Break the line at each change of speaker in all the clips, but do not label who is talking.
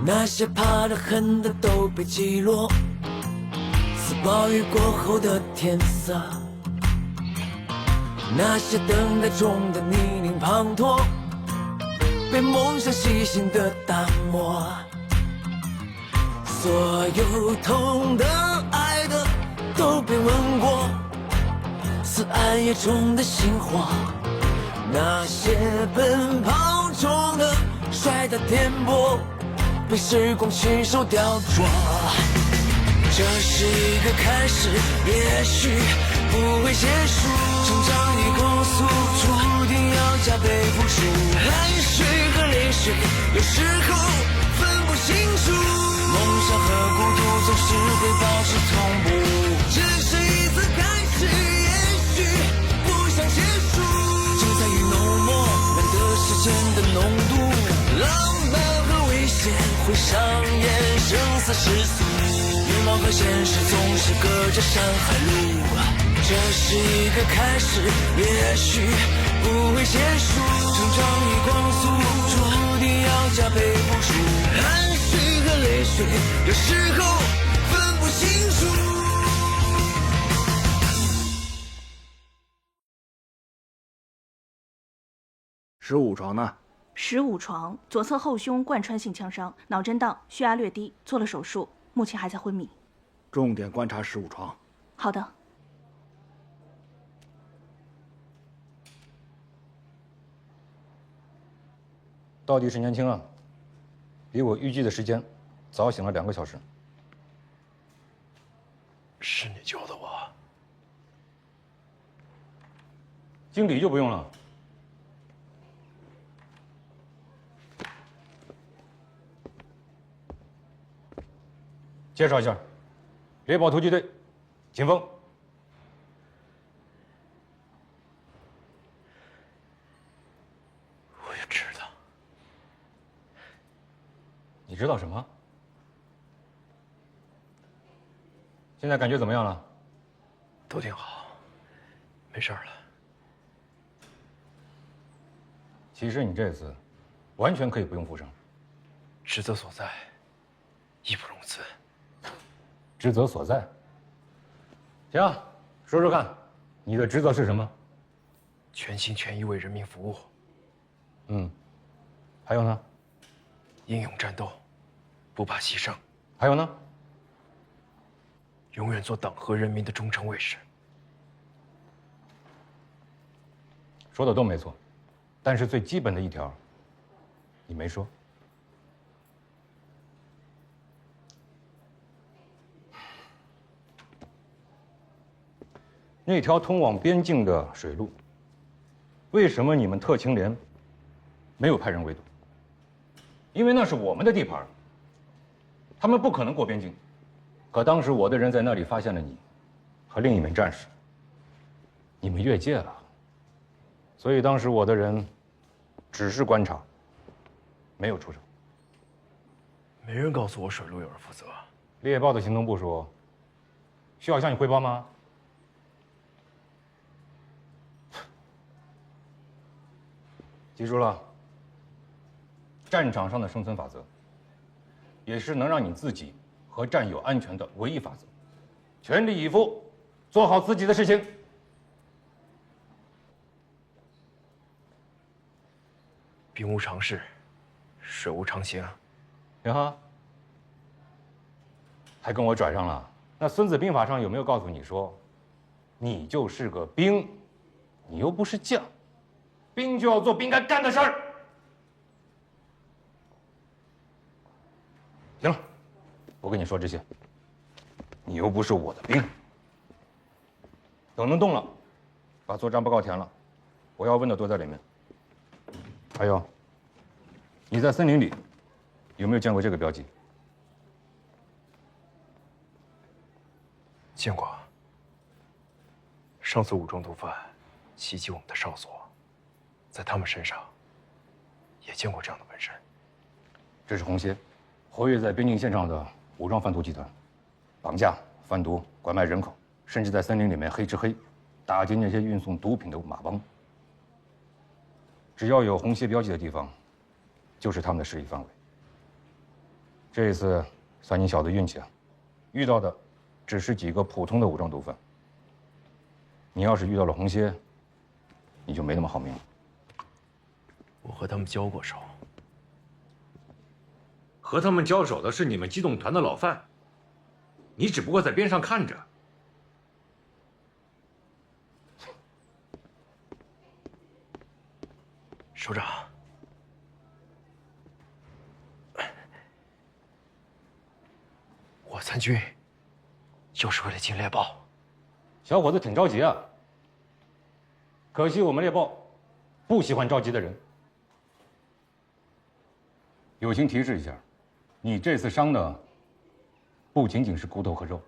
那些怕的恨的都被击落，似暴雨过后的天色。那些等待中的泥泞滂沱，被梦想细心的打磨。所有痛的、爱的都被吻过，似暗夜中的星火。那些奔跑中的、摔的颠簸，被时光亲手雕琢。这是一个开始，也许不会结束。成长与控诉，注定要加倍付出。汗水和泪水，有时候分不清楚。梦想和孤独总是会保持同步。只是一次开始，也许不想结束。精彩与浓墨，难得时间的浓度。浪漫和危险会上演生死时速。愿望和现实总是隔着山海路。这是一个开始，也许不会结束。成长与光速，注定要加倍付出。汗水和泪水，有时候分不清楚。
15床呢
？15床，左侧后胸贯穿性枪伤，脑震荡，血压略低，做了手术，目前还在昏迷。
重点观察15床。
好的。
到底是年轻啊，比我预计的时间早醒了2个小时。
是你救的我。
经理就不用了。介绍一下，猎豹突击队，秦风。
我也知道。
你知道什么？现在感觉怎么样了？
都挺好，没事了。
其实你这次完全可以不用负伤。
职责所在，义不容辞。
职责所在。行，说说看，你的职责是什么？
全心全意为人民服务。
还有呢？
英勇战斗，不怕牺牲。
还有呢？
永远做党和人民的忠诚卫士。
说的都没错，但是最基本的一条，你没说。那条通往边境的水路，为什么你们特勤连没有派人围堵？因为那是我们的地盘，他们不可能过边境。可当时我的人在那里发现了你和另一名战士，你们越界了，所以当时我的人只是观察，没有出手。
没人告诉我水路有人负责。
猎豹的行动部说，需要向你汇报吗？记住了，战场上的生存法则，也是能让你自己和战友安全的唯一法则。全力以赴，做好自己的事情。
兵无常势，水无常形。
呀哈，还跟我拽上了？那《孙子兵法》上有没有告诉你说，你就是个兵，你又不是将？兵就要做兵该干的事儿。行了，不跟你说这些，你又不是我的兵。等能动了，把作战报告填了，我要问的都在里面。还有，你在森林里有没有见过这个标记？
见过。上次武装毒贩袭击我们的哨所，在他们身上也见过这样的纹身。
这是红蝎，活跃在边境线上的武装贩毒集团，绑架、贩毒、拐卖人口，甚至在森林里面黑吃黑，打击那些运送毒品的马帮。只要有红蝎标记的地方，就是他们的势力范围。这一次算你小子运气啊，遇到的只是几个普通的武装毒贩。你要是遇到了红蝎，你就没那么好命了。
我和他们交过手。
和他们交手的是你们机动团的老范，你只不过在边上看着。
首长，我参军就是为了进猎豹。
小伙子挺着急啊，可惜我们猎豹不喜欢着急的人。友情提示一下，你这次伤的不仅仅是骨头和肉。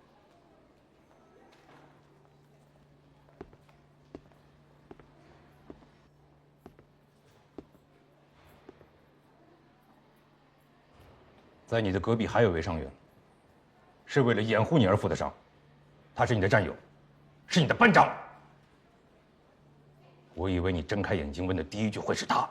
在你的隔壁还有位伤员，是为了掩护你而负的伤，他是你的战友，是你的班长。我以为你睁开眼睛问的第一句会是他。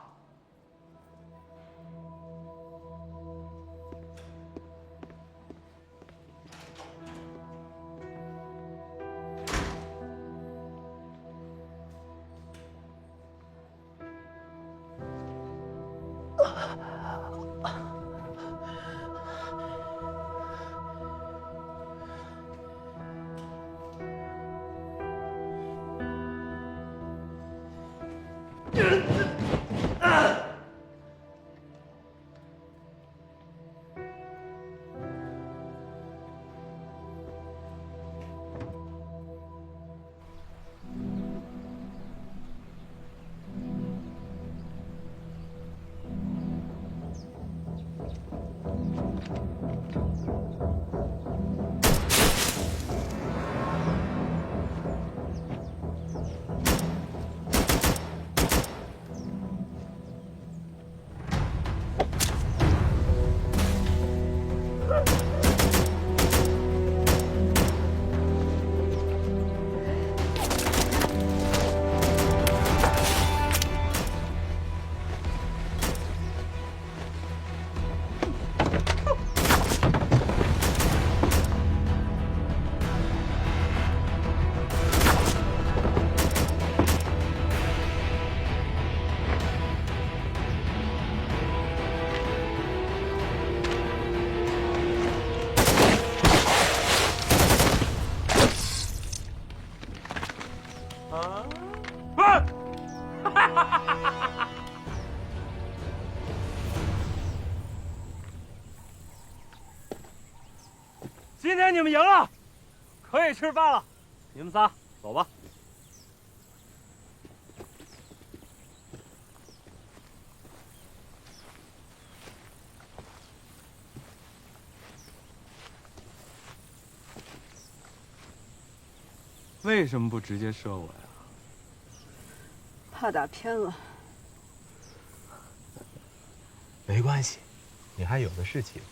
今天你们赢了，可以吃饭了。你们仨走吧。为什么不直接射我呀？
怕打偏了。
没关系，你还有的是机会。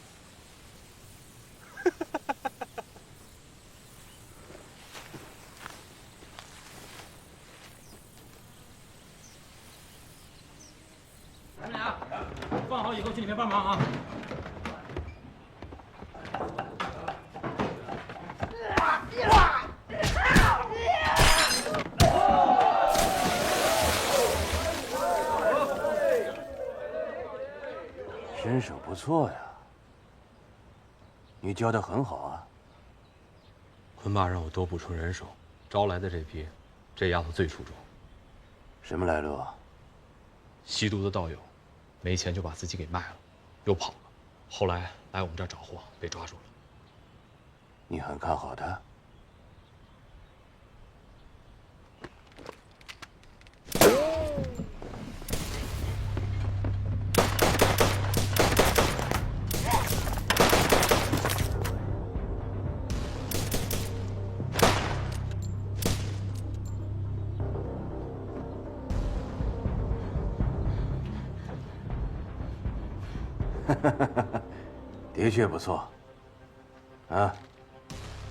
咱们俩放好以后去里面帮忙啊！
身手不错呀，你教得很好啊。
坤爸让我多补充人手，招来的这批，这丫头最出众。
什么来路啊？
吸毒的道友，没钱就把自己给卖了，又跑了，后来来我们这儿找货，被抓住了。
你很看好他？的确不错。啊，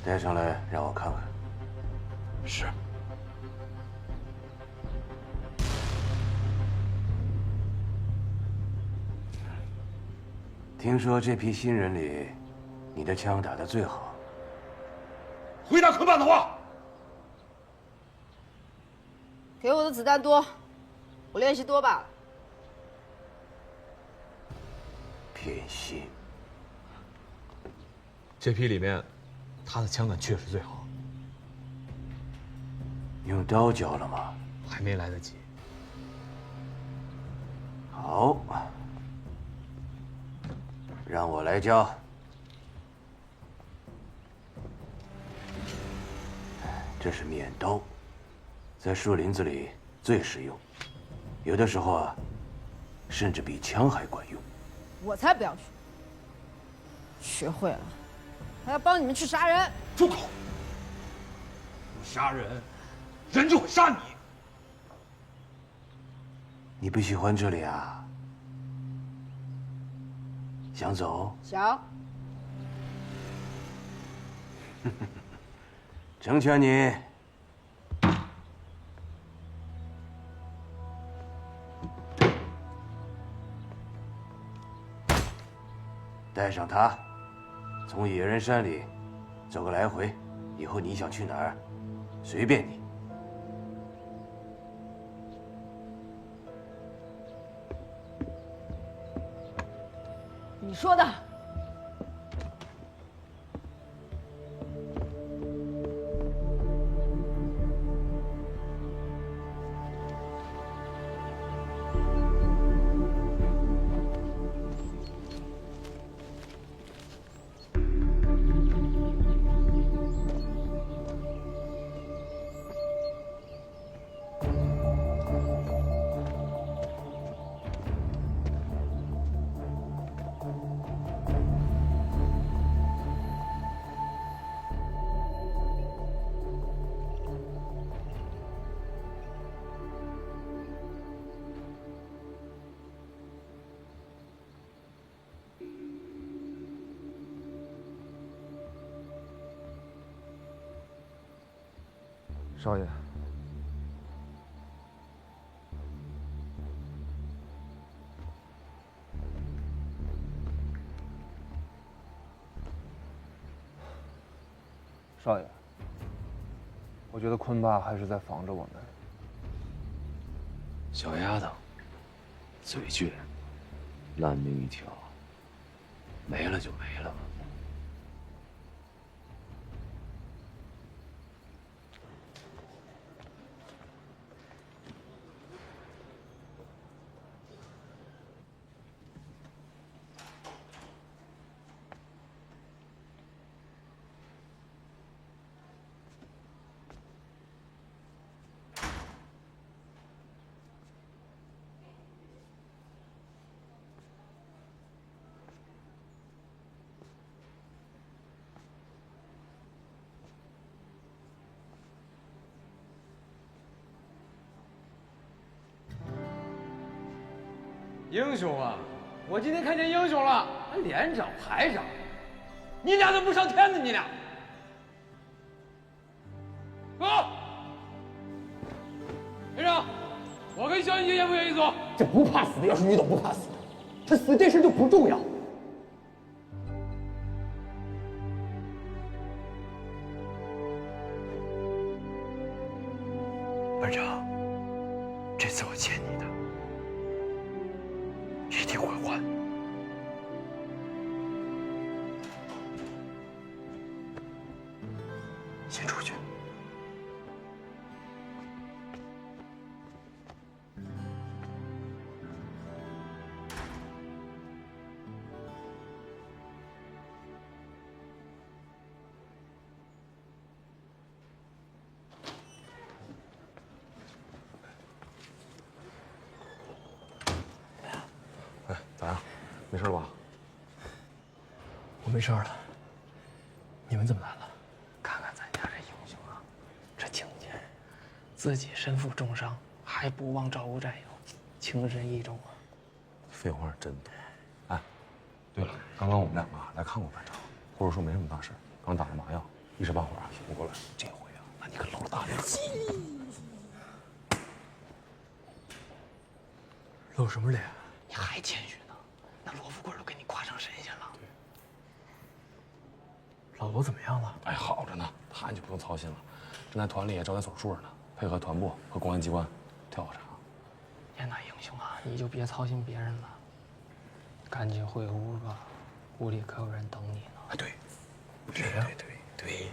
带上来让我看看。
是。
听说这批新人里，你的枪打得最好。
回答坤爸的话。
给我的子弹多，我练习多罢了。
偏心。
这批里面，他的枪感确实最好。
用刀教了吗？
还没来得及。
好，让我来教。这是免刀，在树林子里最实用，有的时候啊，甚至比枪还管用。
我才不要学，学会了还要帮你们去杀人。
住口！不杀人，人就会杀你。
你不喜欢这里啊？想走？
想。
成全你。带上它，从野人山里走个来回，以后你想去哪儿，随便你。
你说的。
少爷，少爷，我觉得坤爸还是在防着我们。
小丫头，嘴倔，烂命一条，没了就没了吧。
英雄啊！我今天看见英雄了，还连长、排长，你俩怎么不上天呢？你俩，啊！连长，我跟肖云杰愿不愿意走？
这不怕死的，要是于总不怕死的，他死这事就不重要。
班长，这次我欠你的，一定会还。先出去。
哎，咋样？没事吧？
我没事了。你们怎么来了？
看看咱家这英雄啊，这境界，自己身负重伤，还不忘照顾战友，情深意重啊。
废话真多。哎，对了，刚刚我们两个来看过班长，护士说没什么大事，刚打了麻药，一时半会儿醒不过来。
这回啊，那你可露了大脸。
露什么脸？
你还谦虚呢？那罗富贵都给你夸成神
罗怎么样了？
哎，好着呢，他你就不用操心了。正在团里也正在手术着呢，配合团部和公安机关调查。
严大英雄啊，你就别操心别人了，赶紧回屋吧，屋里可有人等你呢。
哎，对，
谁呀？
对。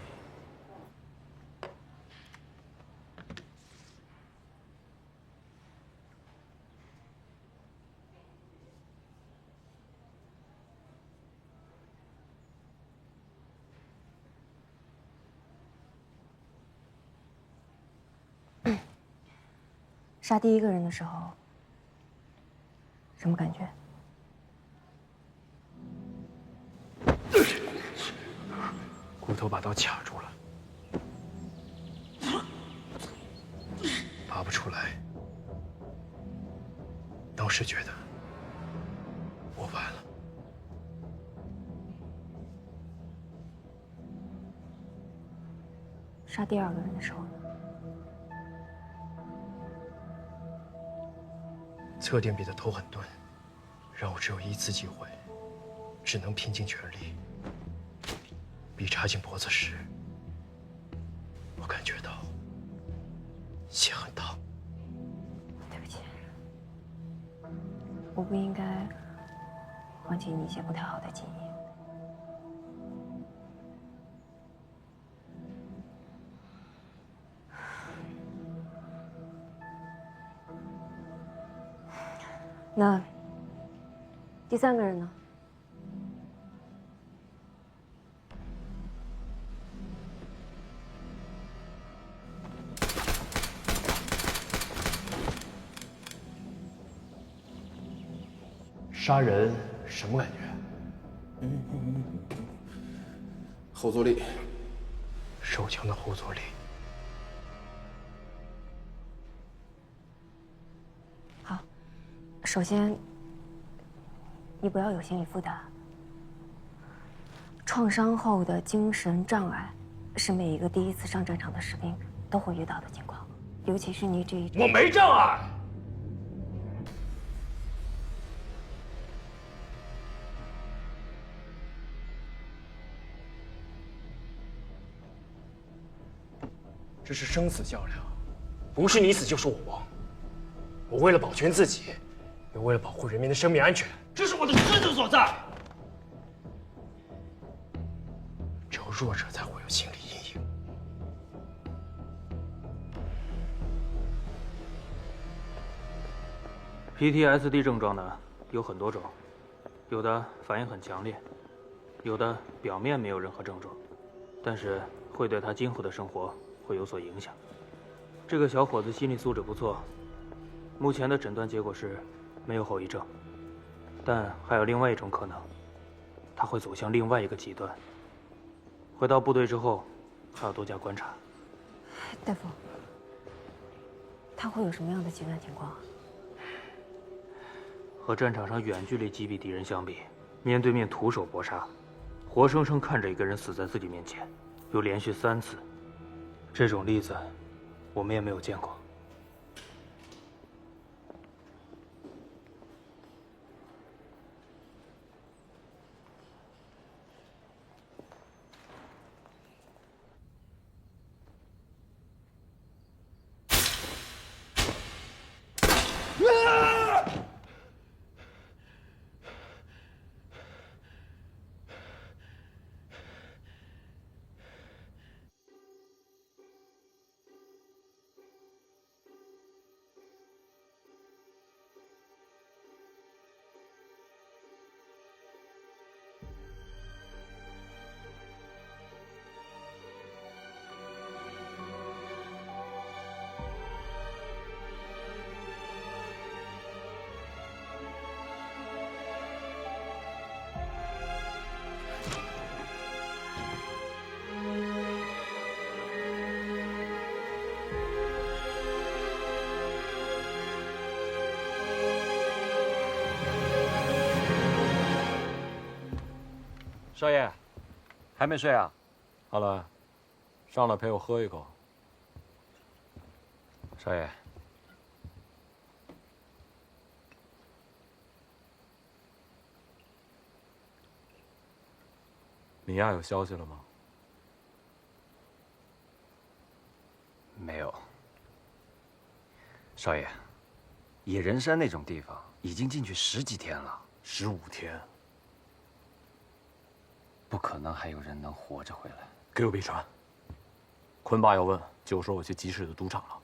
杀第一个人的时候，什么感觉？
骨头把刀卡住了，拔不出来。当时觉得我完了。
杀第二个人的时候呢？
侧电笔的头很钝，让我只有一次机会，只能拼尽全力。笔插进脖子时，我感觉到血很烫。
对不起，我不应该唤起你一些不太好的记忆。那第三个人呢？
杀人什么感觉？
后坐力，
手枪的后坐力。
好，首先，你不要有心理负担。创伤后的精神障碍，是每一个第一次上战场的士兵都会遇到的情况，尤其是你这一种。
我没障碍。这是生死较量，不是你死就是我亡。我为了保全自己，也为了保护人民的生命安全，这是我的职责所在。只有弱者才会有心理阴影。
PTSD 症状呢有很多种，有的反应很强烈，有的表面没有任何症状，但是会对他今后的生活会有所影响。这个小伙子心理素质不错，目前的诊断结果是没有后遗症，但还有另外一种可能，他会走向另外一个极端。回到部队之后，还要多加观察。
大夫，他会有什么样的极端情况？
和战场上远距离击毙敌人相比，面对面徒手搏杀，活生生看着一个人死在自己面前，又连续3次，这种例子我们也没有见过。
少爷，还没睡啊？好了，上来陪我喝一口。少爷，米娅有消息了吗？
没有。少爷，野人山那种地方已经进去10几天了
，15天，
不可能还有人能活着回来。
给我笔传。坤爸要问，就说我去集市的赌场了。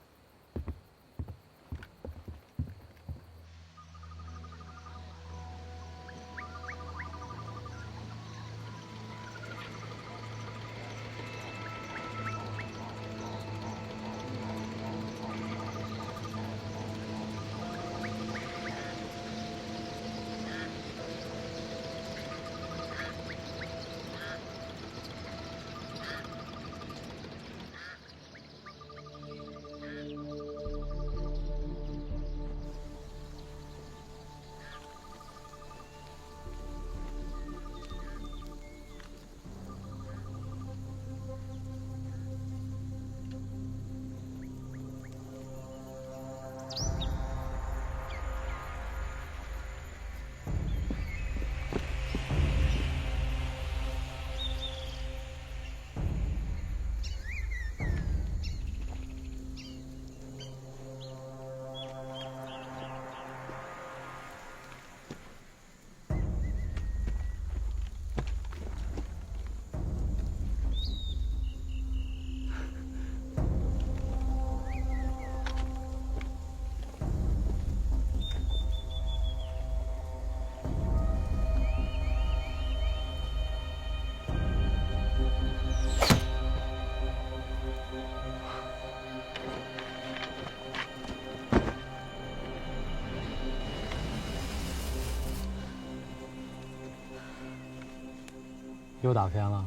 又打偏了，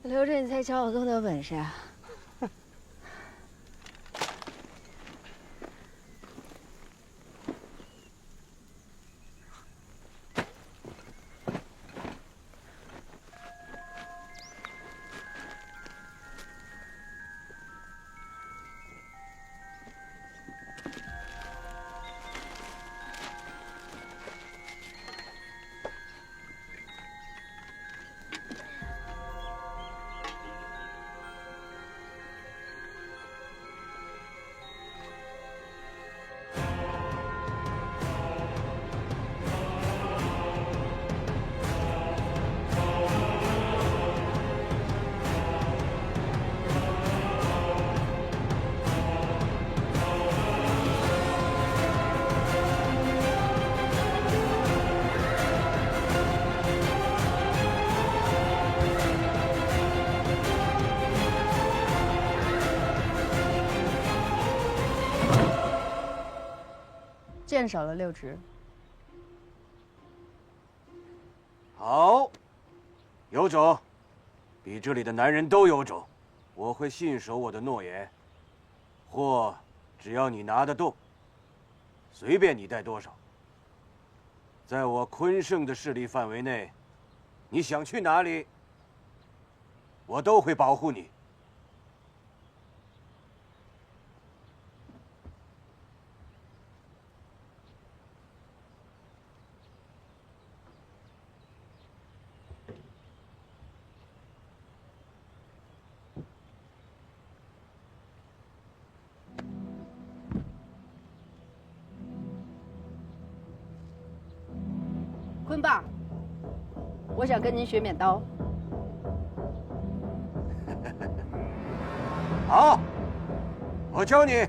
留着你才找我更多本事啊！剑少了6支。
好，有种，比这里的男人都有种。我会信守我的诺言，货只要你拿得动，随便你带多少。在我坤盛的势力范围内，你想去哪里，我都会保护你。
坤爸，我想跟您学免刀。
好，我教你。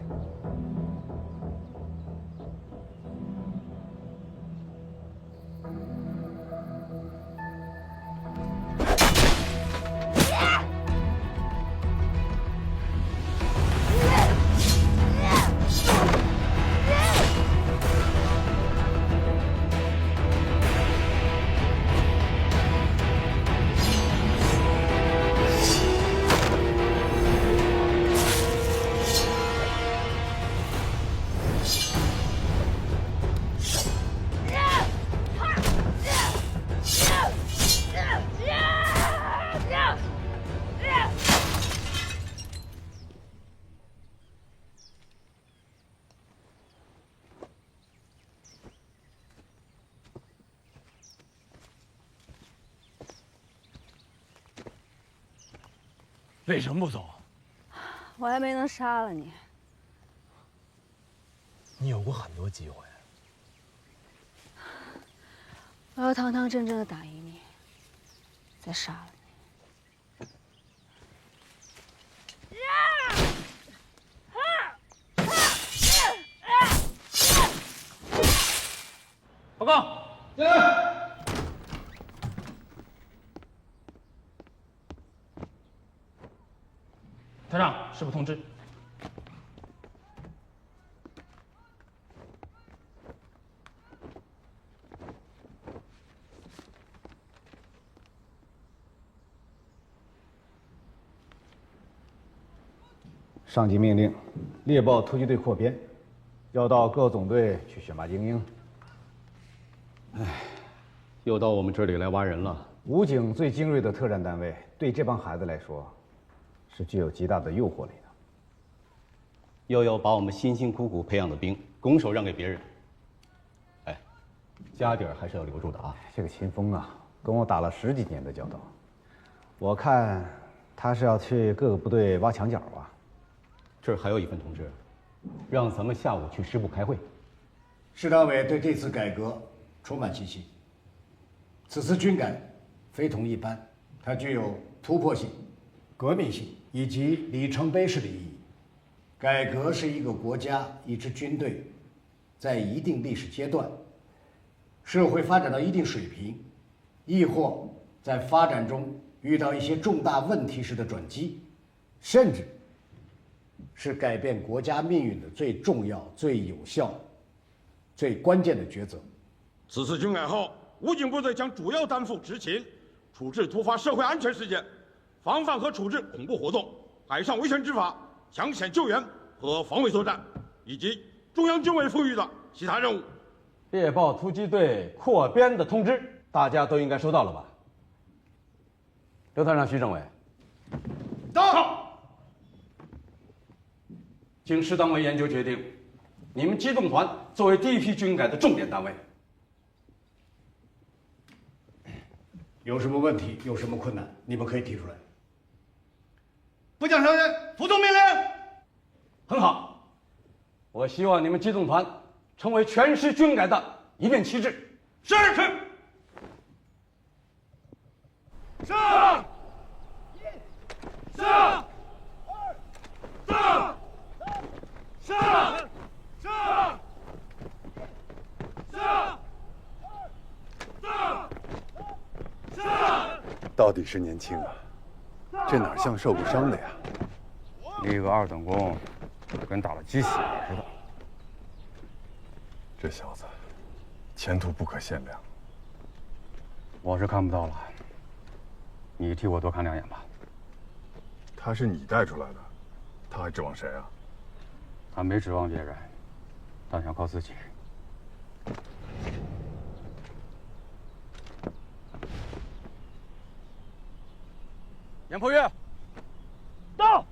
为什么不走？
我还没能杀了你。
你有过很多机会。
我要堂堂正正的打赢你，再杀了你。
报告。团长，师部通知。
上级命令，猎豹突击队扩编，要到各总队去选拔精英。
又到我们这里来挖人了。
武警最精锐的特战单位，对这帮孩子来说，是具有极大的诱惑力的。
又要把我们辛辛苦苦培养的兵拱手让给别人。哎，家底儿还是要留住的啊。
这个秦风啊，跟我打了10几年的交道，我看他是要去各个部队挖墙角啊。
这儿还有一份通知，让咱们下午去师部开会。
市党委对这次改革充满信心。此次军改非同一般，它具有突破性、革命性以及里程碑式的意义。改革是一个国家、一支军队在一定历史阶段，社会发展到一定水平，亦或在发展中遇到一些重大问题时的转机，甚至是改变国家命运的最重要、最有效、最关键的抉择。
此次军改后，武警部队将主要担负执勤、处置突发社会安全事件、防范和处置恐怖活动、海上维权执法、抢险救援和防卫作战，以及中央军委赋予的其他任务。
猎豹突击队扩编的通知，大家都应该收到了吧？刘团长、徐政委，到。经市党委研究决定，你们机动团作为第一批军改的重点单位，
有什么问题，有什么困难，你们可以提出来。
部将成员服从命令。很好，我希望你们机动团成为全师军改的一面旗帜。是。
上。上。上。上！上！上！上！上！
到底是年轻啊，这哪像受过伤的呀？
立个2等功，跟打了鸡血似的。
这小子，前途不可限量。
我是看不到了，你替我多看2眼吧。
他是你带出来的，他还指望谁啊？
他没指望别人，但想靠自己。
严破月，到。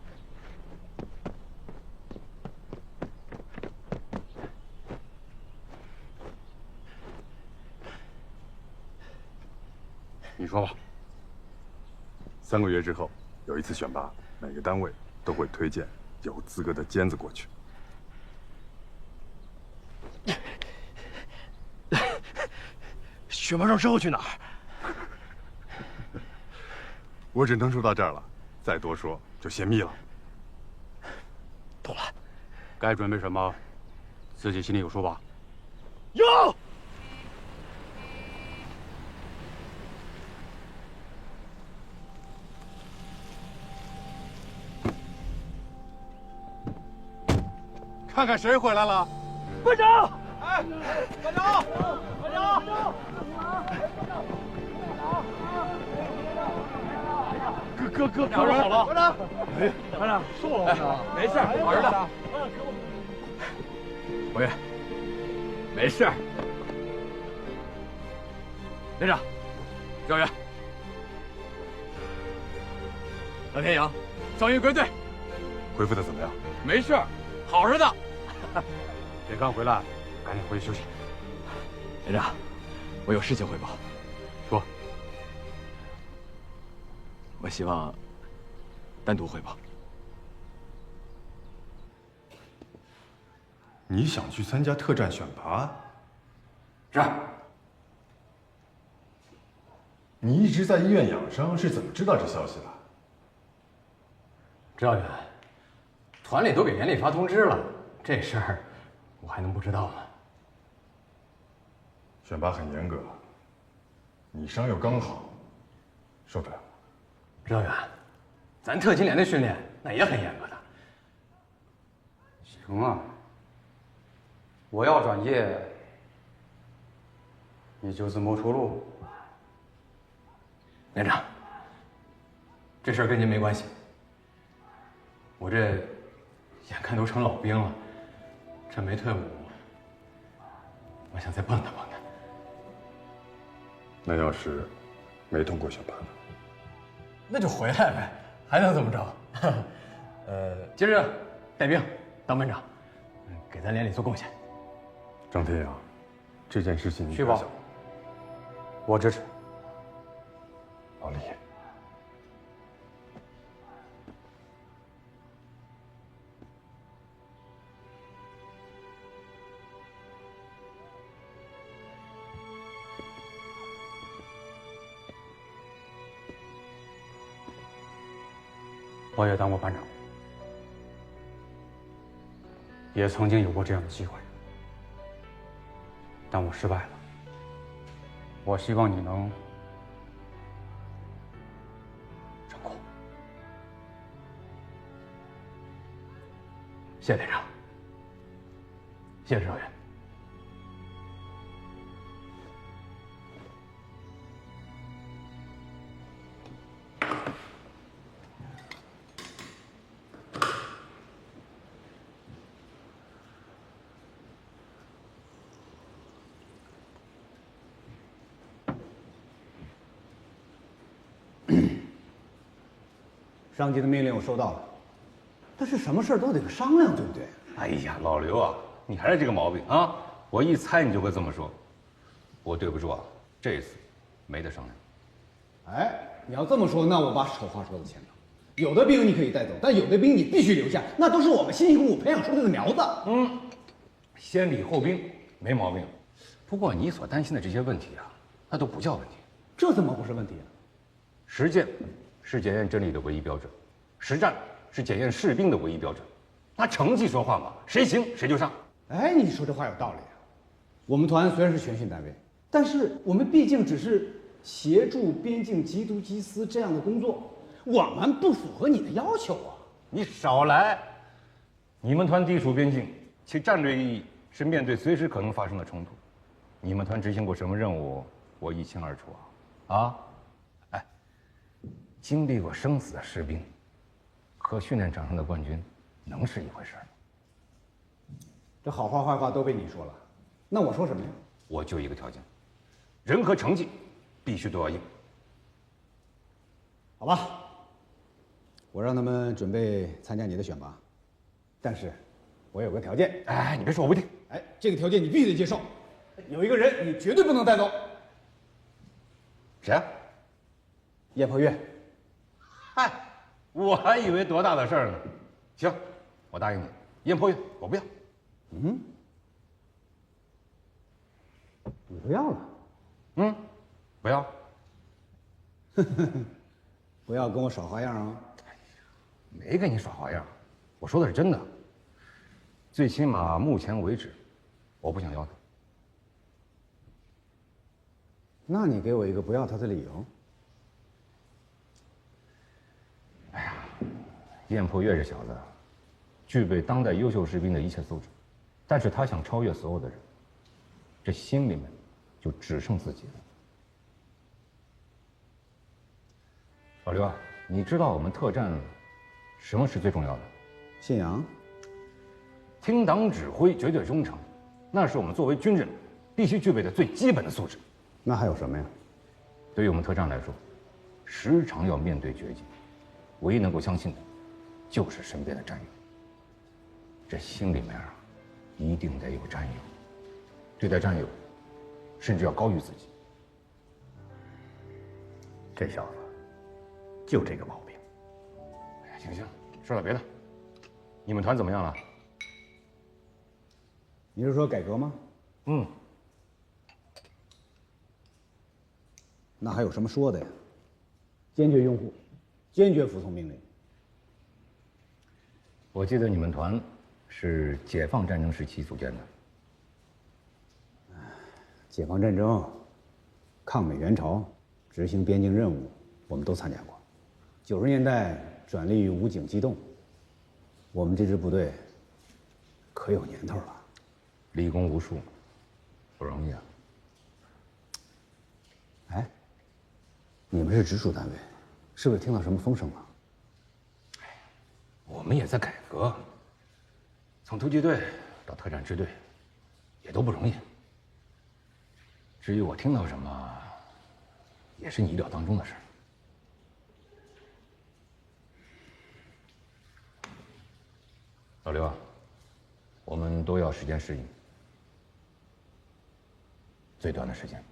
你说吧。3个月之后有一次选拔，每个单位都会推荐有资格的尖子过去。
选拔上之后去哪儿？
我只能说到这儿了，再多说就泄密了。
懂了。
该准备什么，自己心里有数吧？
有。
看看谁回来了。
班长。
哎，班长，
班长。哥，
调整好了。
班长，
哎，班长，瘦了班长。没事，好着呢。回来，没事。连长，赵元，蓝天阳，伤愈归队。
恢复的怎么样？
没事，好着呢。
别刚回来，赶紧回去休息。
连长，我有事情汇报。
说。
我希望单独汇报。
你想去参加特战选拔？
是。
你一直在医院养伤，是怎么知道这消息的？
指导员，团里都给连里发通知了，这事儿我还能不知道吗？
选拔很严格，你伤又刚好，受不了。
指导员，咱特勤连的训练那也很严格的。行啊，我要转业，你就是没出路。连长，这事儿跟您没关系。我这眼看都成老兵了，这没退伍，我想再蹦跶蹦跶。
那要是没通过选拔呢？
那就回来呗，还能怎么着？接着带兵当班长，给咱连里做贡献。
张天阳，这件事情你
去吧，我支持。
老李，
我也当过班长，也曾经有过这样的机会，但我失败了。我希望你能成功。谢谢连长，谢谢指导员。
上级的命令我收到了，但是什么事儿都得商量，对不对？
哎呀，老刘啊，你还是这个毛病啊！我一猜你就会这么说。我对不住啊，这次没得商量。
哎，你要这么说，那我把丑话说到前头。有的兵你可以带走，但有的兵你必须留下，那都是我们辛辛苦苦培养出来的苗子。
先礼后兵，没毛病。不过你所担心的这些问题啊，那都不叫问题。
这怎么不是问题啊？
实践是检验真理的唯一标准，实战是检验士兵的唯一标准。拿成绩说话嘛，谁行谁就上。
哎，你说这话有道理啊。我们团虽然是全训单位，但是我们毕竟只是协助边境缉毒缉私这样的工作，我们不符合你的要求啊。
你少来！你们团地处边境，其战略意义是面对随时可能发生的冲突。你们团执行过什么任务，我一清二楚啊！哎，经历过生死的士兵，和训练场上的冠军，能是一回事吗？
这好话坏话都被你说了，那我说什么呀？
我就一个条件，人和成绩必须都要硬。
好吧，我让他们准备参加你的选拔，但是我有个条件。
哎，你别说我不听。
哎，这个条件你必须得接受。有一个人你绝对不能带走。
谁啊？
叶破月。
嗨，我还以为多大的事儿呢。行，我答应你，燕破月我不要。
你不要了？
不要。
不要跟我耍花样啊！
没跟你耍花样，我说的是真的。最起码目前为止，我不想要他。
那你给我一个不要他的理由。
哎呀，燕破月这小子，具备当代优秀士兵的一切素质，但是他想超越所有的人，这心里面就只剩自己了。老刘啊，你知道我们特战什么是最重要的？
信仰。
听党指挥，绝对忠诚，那是我们作为军人必须具备的最基本的素质。
那还有什么呀？
对于我们特战来说，时常要面对绝境，唯一能够相信的，就是身边的战友。这心里面啊，一定得有战友。对待战友，甚至要高于自己。
这小子就这个毛病。
行，说点别的。你们团怎么样了？
你是说改革吗？
嗯。
那还有什么说的呀？坚决拥护，坚决服从命令。
我记得你们团是解放战争时期组建的。
解放战争、抗美援朝、执行边境任务，我们都参加过。90年代转隶于武警机动，我们这支部队可有年头了，
立功无数，不容易啊。
哎，你们是直属单位，是不是听到什么风声了？
我们也在改革，从突击队到特战支队，也都不容易。至于我听到什么，也是你意料当中的事儿。老刘啊，我们都要时间适应，最短的时间。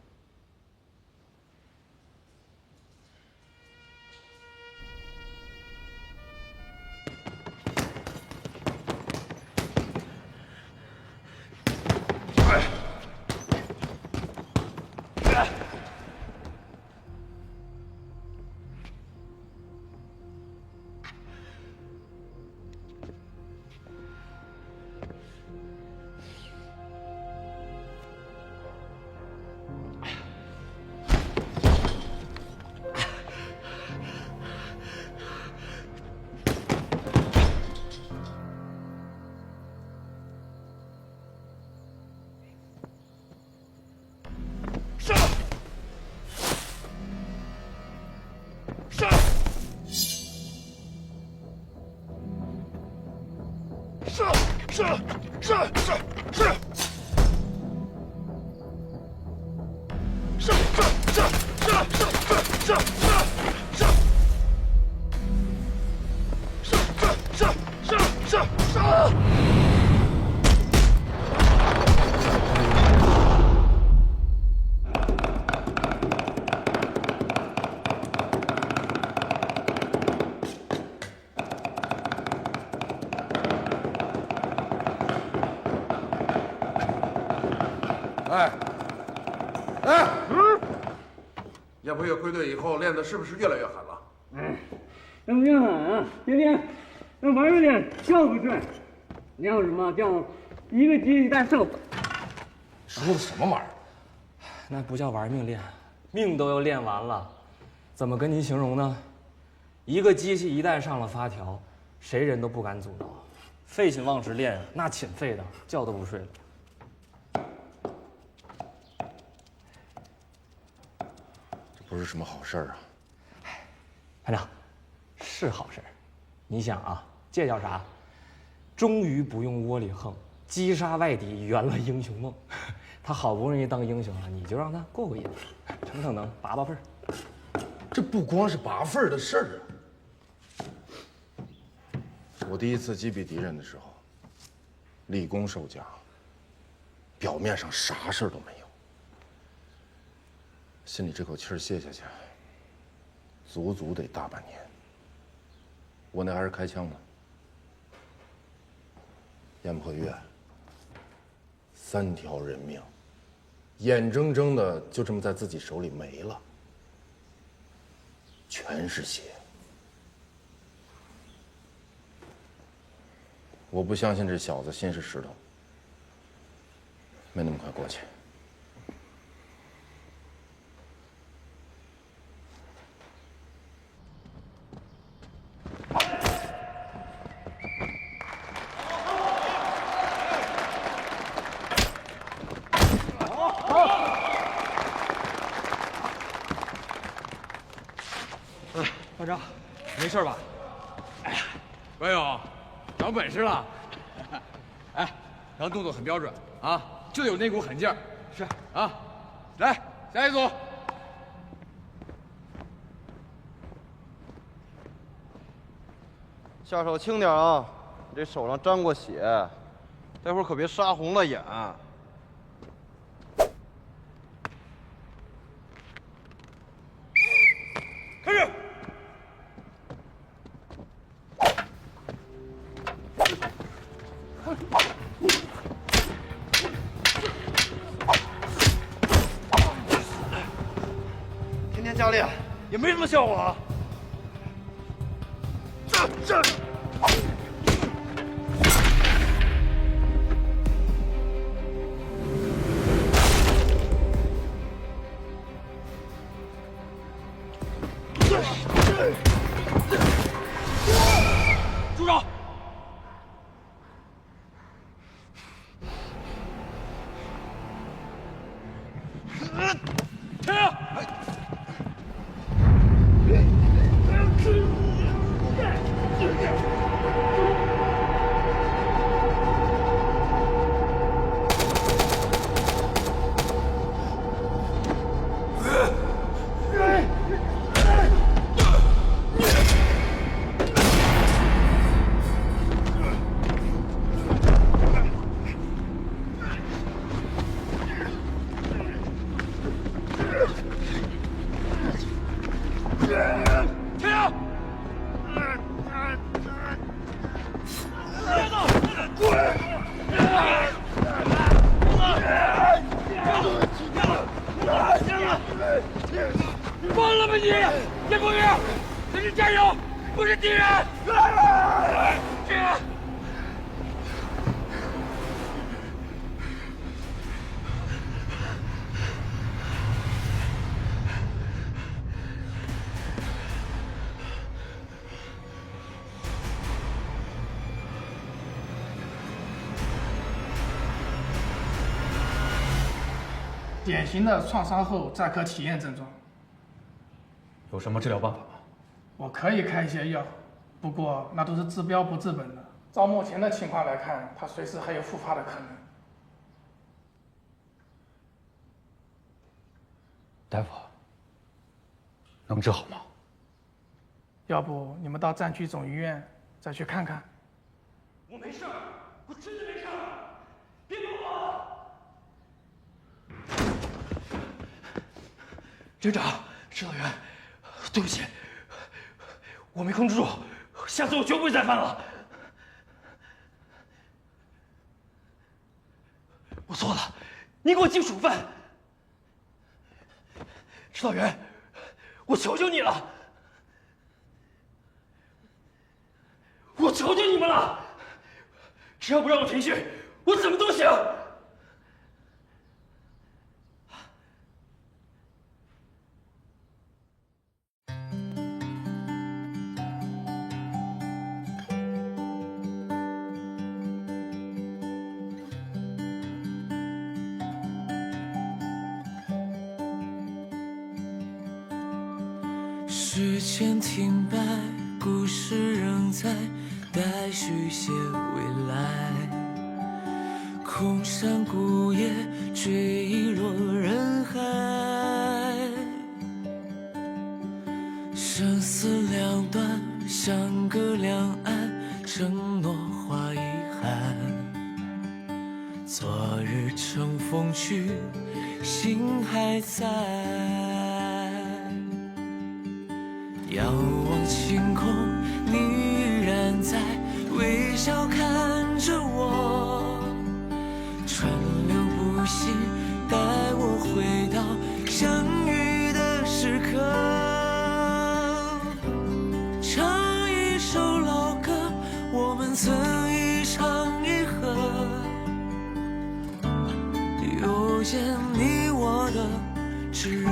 燕不月归队以后练的是不是越来越狠了？
那不行啊，天天那玩有点跳不顺，练什么叫一个机一带胜负。
说的什么玩意儿？
那不叫玩命练，命都要练完了，怎么跟您形容呢？一个机器一旦上了发条，谁人都不敢阻挠，废寝忘食练，那寝废的觉都不睡了。
不是什么好事儿啊！
团长，是好事儿。你想啊，这叫啥？终于不用窝里横，击杀外敌，圆了英雄梦。他好不容易当英雄了，你就让他过过瘾，成成能拔拔份儿。
这不光是拔份儿的事儿啊！我第一次击毙敌人的时候，立功受奖，表面上啥事儿都没有。心里这口气儿泄下去，足足得大半年。我那还是开枪呢。燕破月，3条人命，眼睁睁的就这么在自己手里没了，全是血。我不相信这小子心是石头，没那么快过去。
班长，没事吧？哎呀，关勇，长本事了。哎，然后动作很标准啊，就有那股狠劲儿。是啊，来下一组。
下手轻点啊，你这手上沾过血，待会儿可别杀红了眼。
开始。加练也没什么效果啊。这。住手！停！
疯了吧你！叶风雨，这是战友，不是敌人！
典型的创伤后再可体验症状。
有什么治疗办法吗？
我可以开一些药，不过那都是治标不治本的。照目前的情况来看，他随时还有复发的可能。
大夫，能治好吗？
要不你们到战区总医院再去看看。
我没事，我真的没事，别碰我！连长，指导员，对不起，我没控制住，下次我绝不会再犯了。我错了，您给我记处分。指导员，我求求你了，我求求你们了，只要不让我停训，我怎么都行。
时间停摆，故事仍在待续写未来。空山古野，追忆落人海。生死两端，相隔两岸，承诺化遗憾。昨日乘风去，心还在。仰望晴空，你依然在微笑看着我，川流不息，带我回到相遇的时刻。唱一首老歌，我们曾一唱一和，又见你我的炙热。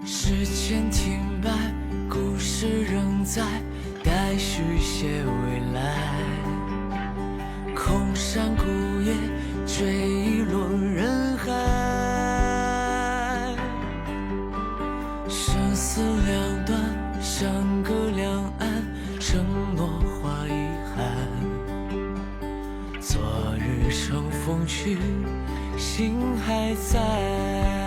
时间停摆，故事仍在待续写未来。空山古野，追忆落人海。生死两端，相隔两岸，承诺化遗憾。昨日乘风去，心还在。